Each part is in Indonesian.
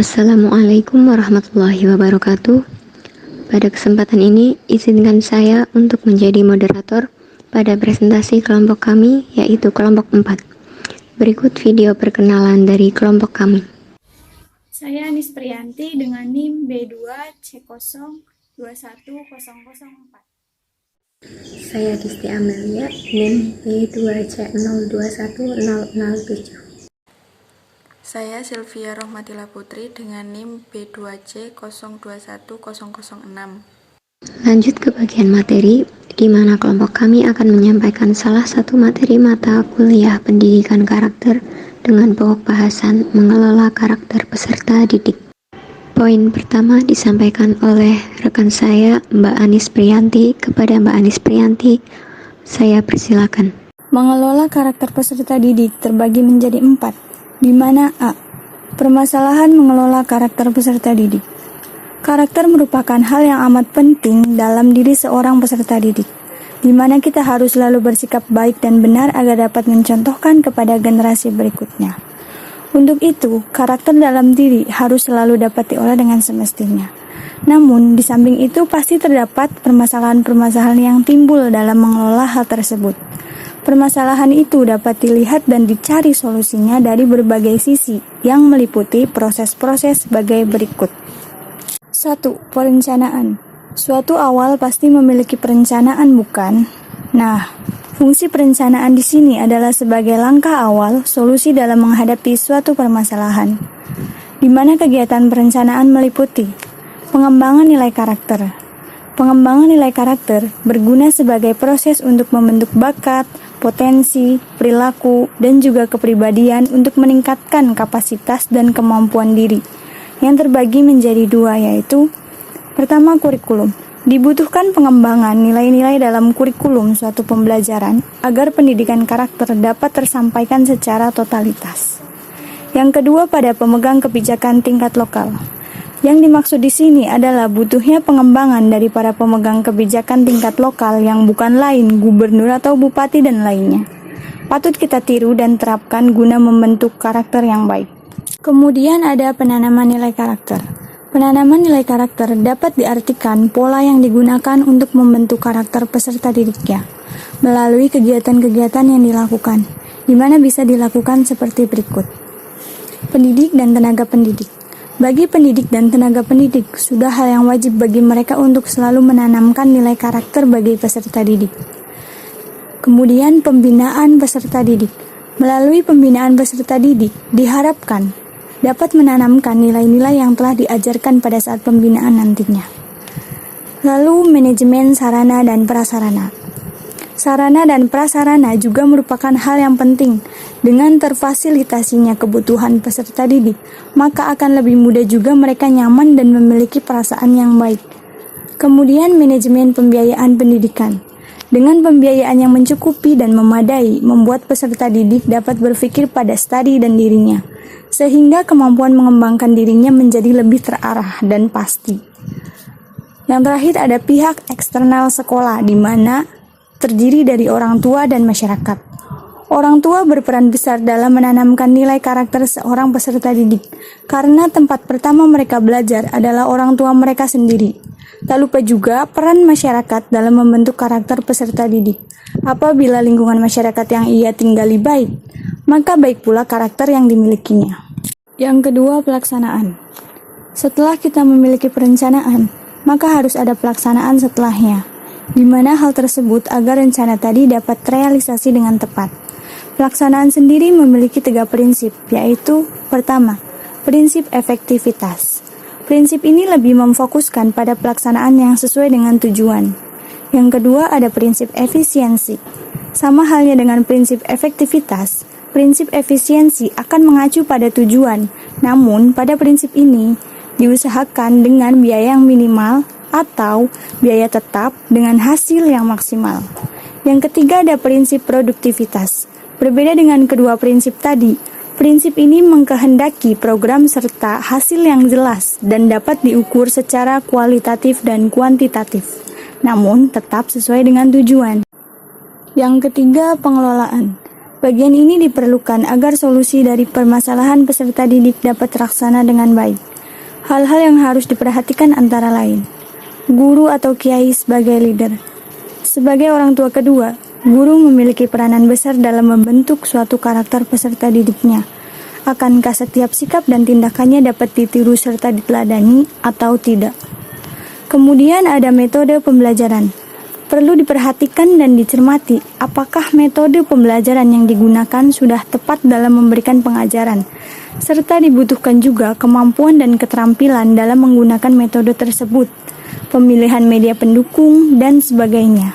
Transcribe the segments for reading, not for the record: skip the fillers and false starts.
Assalamualaikum warahmatullahi wabarakatuh. Pada kesempatan ini, izinkan saya untuk menjadi moderator pada presentasi kelompok kami, yaitu kelompok 4. Berikut video perkenalan dari kelompok kami. Saya Anis Priyanti dengan NIM B2C021004. Saya Disti Amelia, NIM B2C021007. Saya Sylvia Rohmatila Putri dengan NIM B2C021006. Lanjut ke bagian materi, di mana kelompok kami akan menyampaikan salah satu materi mata kuliah pendidikan karakter dengan pokok bahasan mengelola karakter peserta didik. Poin pertama disampaikan oleh rekan saya, Mbak Anis Priyanti. Kepada Mbak Anis Priyanti, saya persilakan. Mengelola karakter peserta didik terbagi menjadi 4, di mana A. Permasalahan mengelola karakter peserta didik. Karakter merupakan hal yang amat penting dalam diri seorang peserta didik, di mana kita harus selalu bersikap baik dan benar agar dapat mencontohkan kepada generasi berikutnya. Untuk itu, karakter dalam diri harus selalu dapat diolah dengan semestinya. Namun, di samping itu pasti terdapat permasalahan-permasalahan yang timbul dalam mengelola hal tersebut. Permasalahan itu dapat dilihat dan dicari solusinya dari berbagai sisi yang meliputi proses-proses sebagai berikut. 1. Perencanaan. Suatu awal pasti memiliki perencanaan, bukan? Nah, fungsi perencanaan di sini adalah sebagai langkah awal solusi dalam menghadapi suatu permasalahan, di mana kegiatan perencanaan meliputi pengembangan nilai karakter. Pengembangan nilai karakter berguna sebagai proses untuk membentuk bakat, potensi, perilaku, dan juga kepribadian untuk meningkatkan kapasitas dan kemampuan diri, yang terbagi menjadi 2, yaitu pertama, kurikulum. Dibutuhkan pengembangan nilai-nilai dalam kurikulum suatu pembelajaran agar pendidikan karakter dapat tersampaikan secara totalitas. Yang kedua, pada pemegang kebijakan tingkat lokal. Yang dimaksud di sini adalah butuhnya pengembangan dari para pemegang kebijakan tingkat lokal yang bukan lain gubernur atau bupati dan lainnya. Patut kita tiru dan terapkan guna membentuk karakter yang baik. Kemudian ada penanaman nilai karakter. Penanaman nilai karakter dapat diartikan pola yang digunakan untuk membentuk karakter peserta didiknya melalui kegiatan-kegiatan yang dilakukan, di mana bisa dilakukan seperti berikut. Pendidik dan tenaga pendidik. Bagi pendidik dan tenaga pendidik, sudah hal yang wajib bagi mereka untuk selalu menanamkan nilai karakter bagi peserta didik. Kemudian pembinaan peserta didik. Melalui pembinaan peserta didik, diharapkan dapat menanamkan nilai-nilai yang telah diajarkan pada saat pembinaan nantinya. Lalu manajemen sarana dan prasarana. Sarana dan prasarana juga merupakan hal yang penting. Dengan terfasilitasinya kebutuhan peserta didik, maka akan lebih mudah juga mereka nyaman dan memiliki perasaan yang baik. Kemudian manajemen pembiayaan pendidikan. Dengan pembiayaan yang mencukupi dan memadai, membuat peserta didik dapat berpikir pada studi dan dirinya, sehingga kemampuan mengembangkan dirinya menjadi lebih terarah dan pasti. Yang terakhir ada pihak eksternal sekolah, di mana terdiri dari orang tua dan masyarakat. Orang tua berperan besar dalam menanamkan nilai karakter seorang peserta didik, karena tempat pertama mereka belajar adalah orang tua mereka sendiri. Tak lupa juga peran masyarakat dalam membentuk karakter peserta didik. Apabila lingkungan masyarakat yang ia tinggali baik, maka baik pula karakter yang dimilikinya. Yang kedua, pelaksanaan. Setelah kita memiliki perencanaan, maka harus ada pelaksanaan setelahnya, di mana hal tersebut agar rencana tadi dapat terrealisasi dengan tepat. Pelaksanaan sendiri memiliki 3 prinsip, yaitu pertama, prinsip efektivitas. Prinsip ini lebih memfokuskan pada pelaksanaan yang sesuai dengan tujuan. Yang kedua ada prinsip efisiensi. Sama halnya dengan prinsip efektivitas, prinsip efisiensi akan mengacu pada tujuan, namun pada prinsip ini diusahakan dengan biaya yang minimal atau biaya tetap dengan hasil yang maksimal. Yang ketiga ada prinsip produktivitas. Berbeda dengan kedua prinsip tadi, prinsip ini mengkehendaki program serta hasil yang jelas dan dapat diukur secara kualitatif dan kuantitatif, namun tetap sesuai dengan tujuan. Yang ketiga, pengelolaan. Bagian ini diperlukan agar solusi dari permasalahan peserta didik dapat terlaksana dengan baik. Hal-hal yang harus diperhatikan antara lain: guru atau kiai sebagai leader. Sebagai orang tua kedua, guru memiliki peranan besar dalam membentuk suatu karakter peserta didiknya. Akankah setiap sikap dan tindakannya dapat ditiru serta diteladani atau tidak? Kemudian ada metode pembelajaran. Perlu diperhatikan dan dicermati apakah metode pembelajaran yang digunakan sudah tepat dalam memberikan pengajaran, serta dibutuhkan juga kemampuan dan keterampilan dalam menggunakan metode tersebut, pemilihan media pendukung, dan sebagainya.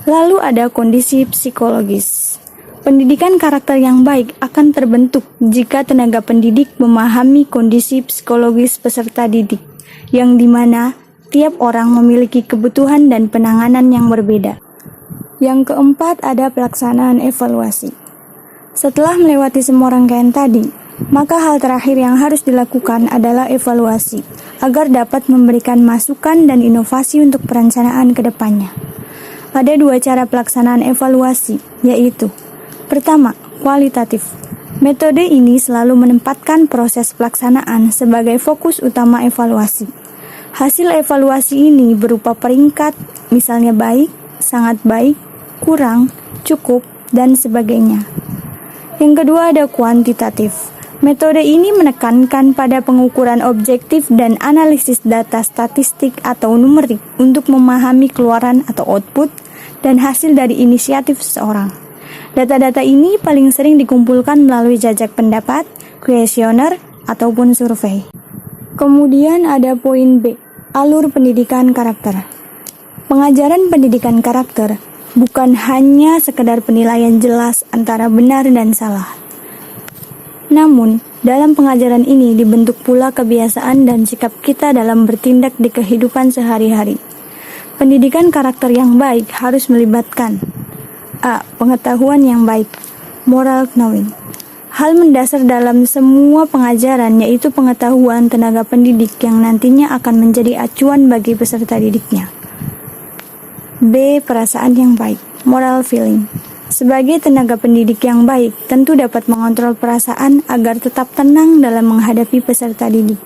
Lalu ada kondisi psikologis. Pendidikan karakter yang baik akan terbentuk jika tenaga pendidik memahami kondisi psikologis peserta didik, yang dimana tiap orang memiliki kebutuhan dan penanganan yang berbeda. Yang keempat ada pelaksanaan evaluasi. Setelah melewati semua rangkaian tadi, maka hal terakhir yang harus dilakukan adalah evaluasi, agar dapat memberikan masukan dan inovasi untuk perencanaan ke depannya. Ada dua cara pelaksanaan evaluasi, yaitu: pertama, kualitatif. Metode ini selalu menempatkan proses pelaksanaan sebagai fokus utama evaluasi. Hasil evaluasi ini berupa peringkat, misalnya baik, sangat baik, kurang, cukup, dan sebagainya. Yang kedua ada kuantitatif. Metode ini menekankan pada pengukuran objektif dan analisis data statistik atau numerik untuk memahami keluaran atau output dan hasil dari inisiatif seseorang. Data-data ini paling sering dikumpulkan melalui jajak pendapat, kuesioner, ataupun survei. Kemudian ada poin B, alur pendidikan karakter. Pengajaran pendidikan karakter bukan hanya sekedar penilaian jelas antara benar dan salah. Namun, dalam pengajaran ini dibentuk pula kebiasaan dan sikap kita dalam bertindak di kehidupan sehari-hari. Pendidikan karakter yang baik harus melibatkan A. Pengetahuan yang baik, moral knowing. Hal mendasar dalam semua pengajaran yaitu pengetahuan tenaga pendidik yang nantinya akan menjadi acuan bagi peserta didiknya. B. Perasaan yang baik, moral feeling. Sebagai tenaga pendidik yang baik, tentu dapat mengontrol perasaan agar tetap tenang dalam menghadapi peserta didik.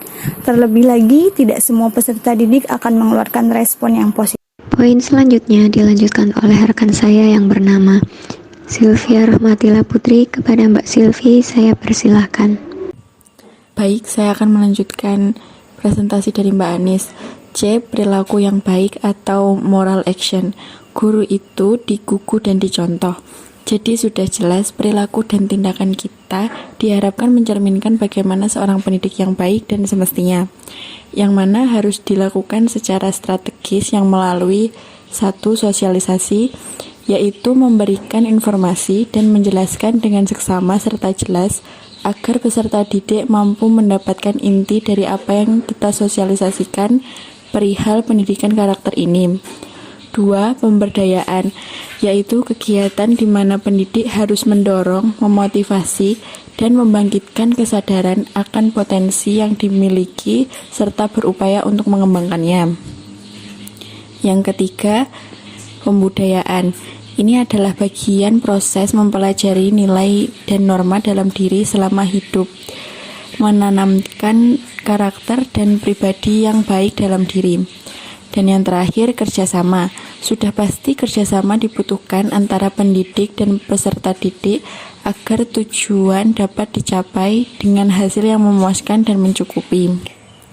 Terlebih lagi, tidak semua peserta didik akan mengeluarkan respon yang positif. Poin selanjutnya dilanjutkan oleh rekan saya yang bernama Sylvia Rohmatila Putri. Kepada Mbak Sylvie, saya persilahkan. Baik, saya akan melanjutkan presentasi dari Mbak Anis. C. Perilaku yang baik atau moral action. Guru itu digugu dan dicontoh. Jadi sudah jelas perilaku dan tindakan kita diharapkan mencerminkan bagaimana seorang pendidik yang baik dan semestinya, yang mana harus dilakukan secara strategis yang melalui satu sosialisasi, yaitu memberikan informasi dan menjelaskan dengan seksama serta jelas agar peserta didik mampu mendapatkan inti dari apa yang kita sosialisasikan perihal pendidikan karakter ini. 2. Pemberdayaan, yaitu kegiatan di mana pendidik harus mendorong, memotivasi, dan membangkitkan kesadaran akan potensi yang dimiliki serta berupaya untuk mengembangkannya. Yang ketiga, pembudayaan. Ini adalah bagian proses mempelajari nilai dan norma dalam diri selama hidup, menanamkan karakter dan pribadi yang baik dalam diri. Dan yang terakhir, kerjasama. Sudah pasti kerjasama dibutuhkan antara pendidik dan peserta didik agar tujuan dapat dicapai dengan hasil yang memuaskan dan mencukupi.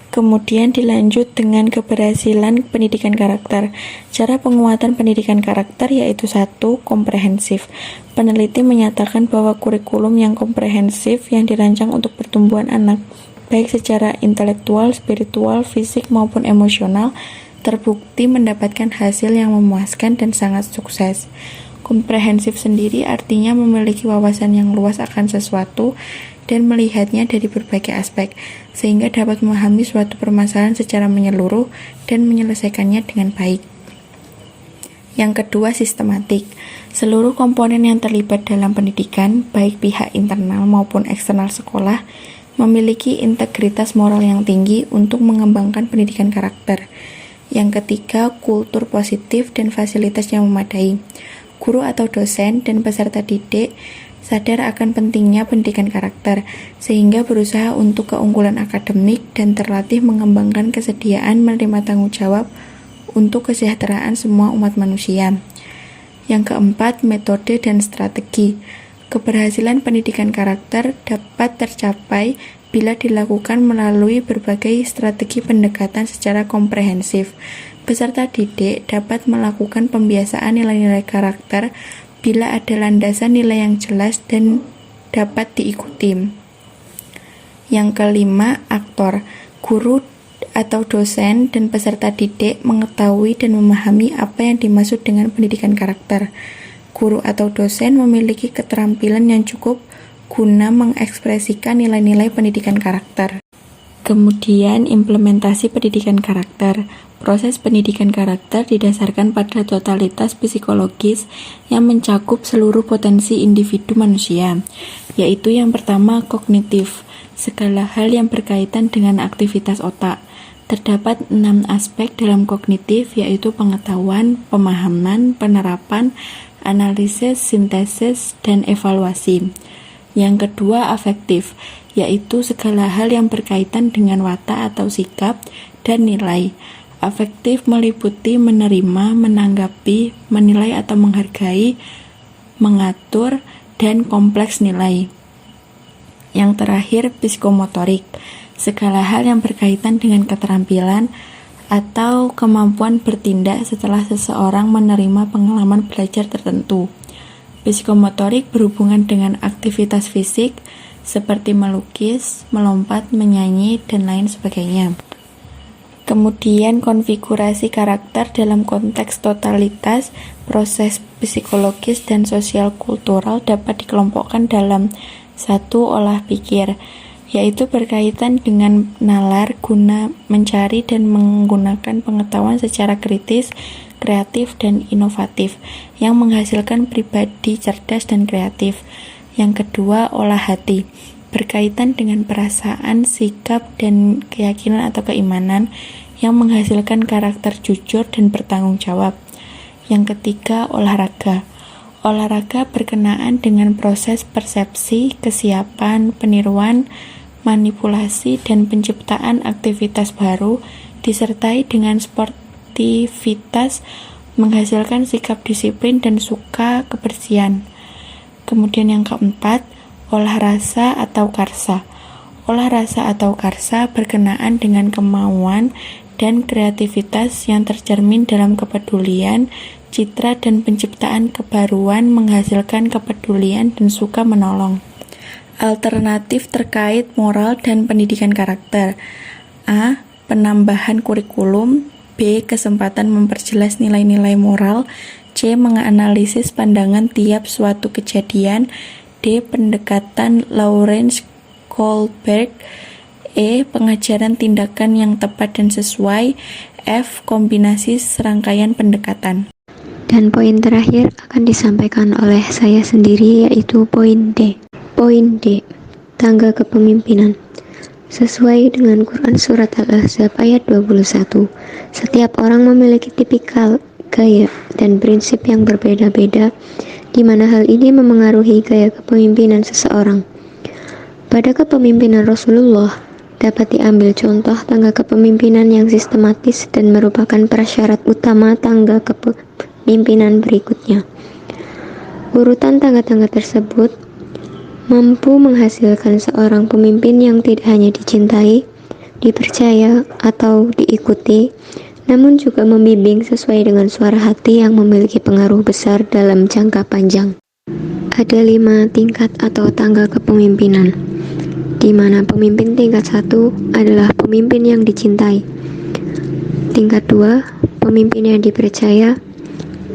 Kemudian dilanjut dengan keberhasilan pendidikan karakter. Cara penguatan pendidikan karakter yaitu 1. Komprehensif. Peneliti menyatakan bahwa kurikulum yang komprehensif yang dirancang untuk pertumbuhan anak, baik secara intelektual, spiritual, fisik maupun emosional, terbukti mendapatkan hasil yang memuaskan dan sangat sukses. Komprehensif sendiri artinya memiliki wawasan yang luas akan sesuatu dan melihatnya dari berbagai aspek, sehingga dapat memahami suatu permasalahan secara menyeluruh dan menyelesaikannya dengan baik. Yang kedua, sistematik. Seluruh komponen yang terlibat dalam pendidikan, baik pihak internal maupun eksternal sekolah, memiliki integritas moral yang tinggi untuk mengembangkan pendidikan karakter. Yang ketiga, kultur positif dan fasilitas yang memadai. Guru atau dosen dan peserta didik sadar akan pentingnya pendidikan karakter, sehingga berusaha untuk keunggulan akademik dan terlatih mengembangkan kesediaan menerima tanggung jawab untuk kesejahteraan semua umat manusia. Yang keempat, metode dan strategi. Keberhasilan pendidikan karakter dapat tercapai bila dilakukan melalui berbagai strategi pendekatan secara komprehensif. Peserta didik dapat melakukan pembiasaan nilai-nilai karakter bila ada landasan nilai yang jelas dan dapat diikuti. Yang kelima, aktor. Guru atau dosen dan peserta didik mengetahui dan memahami apa yang dimaksud dengan pendidikan karakter. Guru atau dosen memiliki keterampilan yang cukup guna mengekspresikan nilai-nilai pendidikan karakter. Kemudian, implementasi pendidikan karakter. Proses pendidikan karakter didasarkan pada totalitas psikologis yang mencakup seluruh potensi individu manusia, yaitu yang pertama, kognitif, segala hal yang berkaitan dengan aktivitas otak. Terdapat 6 aspek dalam kognitif, yaitu pengetahuan, pemahaman, penerapan, analisis, sintesis, dan evaluasi. Yang kedua, afektif, yaitu segala hal yang berkaitan dengan watak atau sikap dan nilai. Afektif meliputi menerima, menanggapi, menilai atau menghargai, mengatur, dan kompleks nilai. Yang terakhir, psikomotorik, segala hal yang berkaitan dengan keterampilan atau kemampuan bertindak setelah seseorang menerima pengalaman belajar tertentu. Psikomotorik berhubungan dengan aktivitas fisik seperti melukis, melompat, menyanyi, dan lain sebagainya. Kemudian konfigurasi karakter dalam konteks totalitas, proses psikologis dan sosial kultural dapat dikelompokkan dalam 1. Olah pikir, yaitu berkaitan dengan nalar guna mencari dan menggunakan pengetahuan secara kritis, kreatif, dan inovatif, yang menghasilkan pribadi cerdas dan kreatif. Yang kedua, olah hati, berkaitan dengan perasaan, sikap, dan keyakinan atau keimanan, yang menghasilkan karakter jujur dan bertanggung jawab. Yang ketiga, olahraga. Olahraga berkenaan dengan proses persepsi, kesiapan, peniruan, manipulasi, dan penciptaan aktivitas baru, disertai dengan sportivitas, menghasilkan sikap disiplin dan suka kebersihan. Kemudian yang keempat, olah rasa atau karsa. Olah rasa atau karsa berkenaan dengan kemauan dan kreativitas yang tercermin dalam kepedulian, citra, dan penciptaan kebaruan, menghasilkan kepedulian dan suka menolong. Alternatif terkait moral dan pendidikan karakter. A. Penambahan kurikulum. B. Kesempatan memperjelas nilai-nilai moral. C. Menganalisis pandangan tiap suatu kejadian. D. Pendekatan Lawrence Kohlberg. E. Pengajaran tindakan yang tepat dan sesuai. F. Kombinasi serangkaian pendekatan. Dan poin terakhir akan disampaikan oleh saya sendiri, yaitu poin D. Poin D, tangga kepemimpinan. Sesuai dengan Quran Surat Al-Ahzab ayat 21, setiap orang memiliki tipikal, gaya, dan prinsip yang berbeda-beda, di mana hal ini memengaruhi gaya kepemimpinan seseorang. Pada kepemimpinan Rasulullah, dapat diambil contoh tangga kepemimpinan yang sistematis dan merupakan prasyarat utama tangga kepemimpinan berikutnya. Urutan tangga-tangga tersebut mampu menghasilkan seorang pemimpin yang tidak hanya dicintai, dipercaya, atau diikuti, namun juga membimbing sesuai dengan suara hati yang memiliki pengaruh besar dalam jangka panjang. Ada 5 tingkat atau tangga kepemimpinan, di mana pemimpin tingkat 1 adalah pemimpin yang dicintai, tingkat 2, pemimpin yang dipercaya,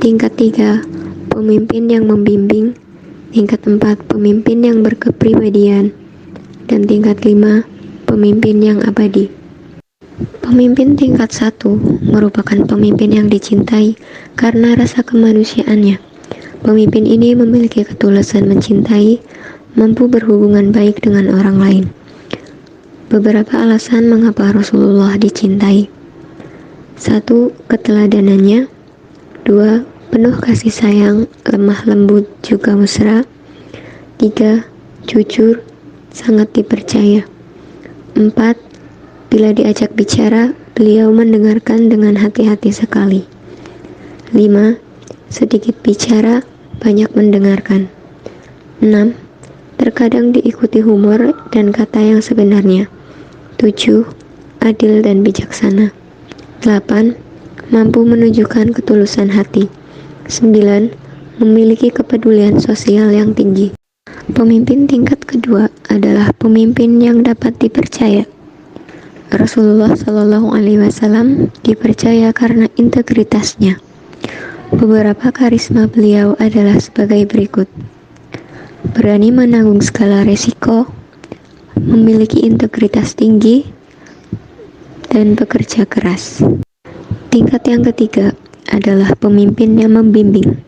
tingkat 3, pemimpin yang membimbing, tingkat 4, pemimpin yang berkepribadian, dan tingkat 5, pemimpin yang abadi. Pemimpin tingkat 1 merupakan pemimpin yang dicintai karena rasa kemanusiaannya. Pemimpin ini memiliki ketulusan mencintai, mampu berhubungan baik dengan orang lain. Beberapa alasan mengapa Rasulullah dicintai. 1. Keteladanannya. 2. Penuh kasih sayang, lemah lembut, juga mesra. 3. Jujur, sangat dipercaya. 4. Bila diajak bicara, beliau mendengarkan dengan hati-hati sekali. 5. Sedikit bicara, banyak mendengarkan. 6. Terkadang diikuti humor dan kata yang sebenarnya. 7. Adil dan bijaksana. 8. Mampu menunjukkan ketulusan hati. 9. Memiliki kepedulian sosial yang tinggi. Pemimpin tingkat kedua adalah pemimpin yang dapat dipercaya. Rasulullah Shallallahu Alaihi Wasallam dipercaya karena integritasnya. Beberapa karisma beliau adalah sebagai berikut: berani menanggung segala resiko, memiliki integritas tinggi, dan bekerja keras. Tingkat yang ketiga adalah pemimpin yang membimbing.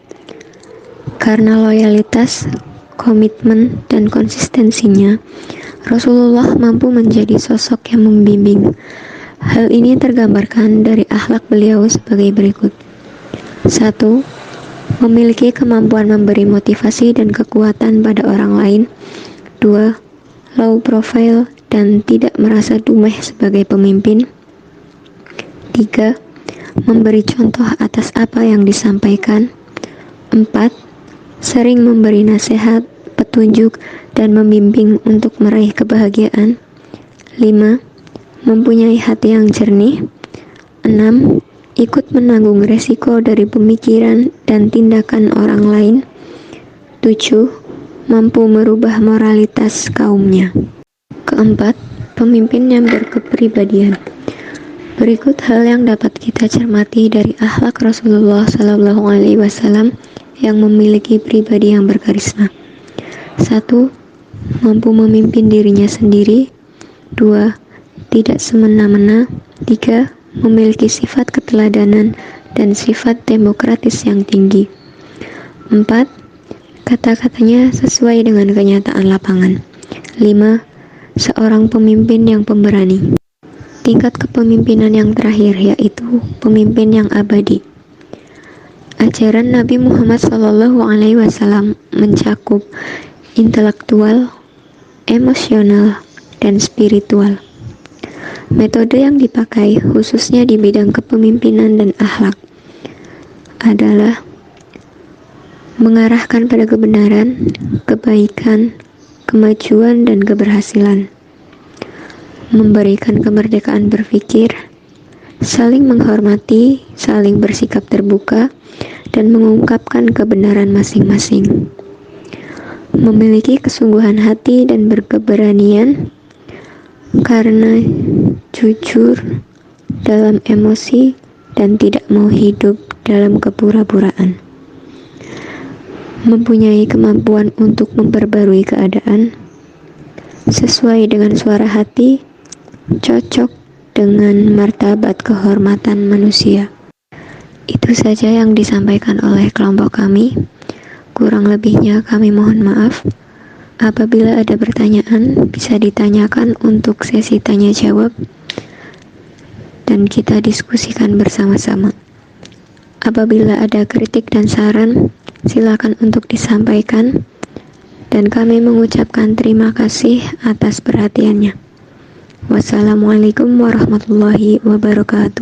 Karena loyalitas, komitmen, dan konsistensinya, Rasulullah mampu menjadi sosok yang membimbing. Hal ini tergambarkan dari akhlak beliau sebagai berikut. 1. Memiliki kemampuan memberi motivasi dan kekuatan pada orang lain. 2. Low profile dan tidak merasa dumeh sebagai pemimpin. 3. Memberi contoh atas apa yang disampaikan. 4. Sering memberi nasihat, petunjuk, dan membimbing untuk meraih kebahagiaan. 5. Mempunyai hati yang jernih. 6. Ikut menanggung resiko dari pemikiran dan tindakan orang lain. 7. Mampu merubah moralitas kaumnya. Keempat, pemimpin yang berkepribadian. Berikut hal yang dapat kita cermati dari akhlak Rasulullah Sallallahu Alaihi Wasallam yang memiliki pribadi yang berkarisma. 1. Mampu memimpin dirinya sendiri. 2. Tidak semena-mena. 3. Memiliki sifat keteladanan dan sifat demokratis yang tinggi. 4. Kata-katanya sesuai dengan kenyataan lapangan. 5. Seorang pemimpin yang pemberani. Tingkat kepemimpinan yang terakhir yaitu pemimpin yang abadi. Ajaran Nabi Muhammad SAW mencakup intelektual, emosional, dan spiritual. Metode yang dipakai khususnya di bidang kepemimpinan dan akhlak adalah mengarahkan pada kebenaran, kebaikan, kemajuan, dan keberhasilan, memberikan kemerdekaan berpikir, saling menghormati, saling bersikap terbuka, dan mengungkapkan kebenaran masing-masing, memiliki kesungguhan hati dan berkeberanian karena jujur dalam emosi dan tidak mau hidup dalam kepura-puraan, mempunyai kemampuan untuk memperbarui keadaan sesuai dengan suara hati, cocok dengan martabat kehormatan manusia. Itu saja yang disampaikan oleh kelompok kami. Kurang lebihnya kami mohon maaf. Apabila ada pertanyaan, bisa ditanyakan untuk sesi tanya jawab dan kita diskusikan bersama-sama. Apabila ada kritik dan saran, silakan untuk disampaikan dan kami mengucapkan terima kasih atas perhatiannya. Wassalamualaikum warahmatullahi wabarakatuh.